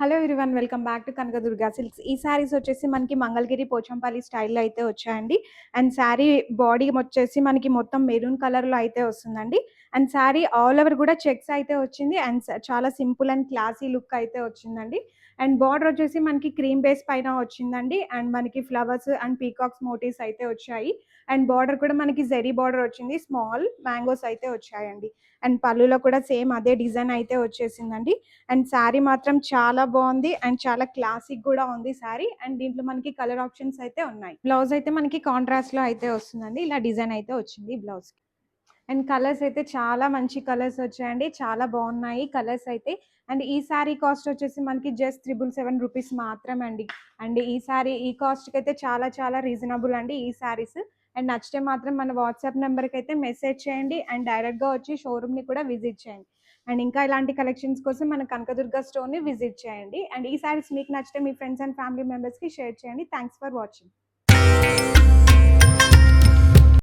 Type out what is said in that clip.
Hello everyone, welcome back to Kanakadurga silks. ఈ శారీస్ వచ్చేసి మనకి మంగళగిరి పోచంపల్లి స్టైల్లో అయితే వచ్చాయండి. అండ్ శారీ బాడీ వచ్చేసి మనకి మొత్తం మెరూన్ కలర్లో అయితే వస్తుందండి. అండ్ శారీ ఆల్ ఓవర్ కూడా చెక్స్ అయితే వచ్చింది. అండ్ చాలా సింపుల్ అండ్ క్లాసీ లుక్ అయితే వచ్చిందండి. అండ్ బార్డర్ వచ్చేసి మనకి క్రీమ్ బేస్ పైన వచ్చిందండి. అండ్ మనకి ఫ్లవర్స్ అండ్ పీకాక్స్ మోటివ్స్ అయితే వచ్చాయి. అండ్ బార్డర్ కూడా మనకి జెరీ బార్డర్ వచ్చింది, స్మాల్ మ్యాంగోస్ అయితే వచ్చాయండి. అండ్ పళ్ళులో కూడా సేమ్ అదే డిజైన్ అయితే వచ్చేసిందండి. అండ్ శారీ మాత్రం చాలా బాగుంది అండ్ చాలా క్లాసిక్ కూడా ఉంది శారీ. అండ్ దీంట్లో మనకి కలర్ ఆప్షన్స్ అయితే ఉన్నాయి. బ్లౌజ్ అయితే మనకి కాంట్రాస్ట్ లో అయితే వస్తుందండి. ఇలా డిజైన్ అయితే వచ్చింది బ్లౌజ్ కి. అండ్ కలర్స్ అయితే చాలా మంచి కలర్స్ వచ్చాయండి, చాలా బాగున్నాయి కలర్స్ అయితే. అండ్ ఈ శారీ కాస్ట్ వచ్చేసి మనకి జస్ట్ 777 రూపీస్ మాత్రమే అండి. అండ్ ఈ శారీ ఈ కాస్ట్కి అయితే చాలా చాలా రీజనబుల్ అండి ఈ శారీస్. అండ్ నచ్చితే మాత్రం మన వాట్సాప్ నెంబర్కి అయితే మెసేజ్ చేయండి అండ్ డైరెక్ట్గా వచ్చి షోరూమ్ని కూడా విజిట్ చేయండి. అండ్ ఇంకా ఇలాంటి కలెక్షన్స్ కోసం మన కనకదుర్గ స్టోర్ని విజిట్ చేయండి. అండ్ ఈ శారీస్ మీకు నచ్చితే మీ ఫ్రెండ్స్ అండ్ ఫ్యామిలీ మెంబర్స్కి షేర్ చేయండి. Thanks for watching.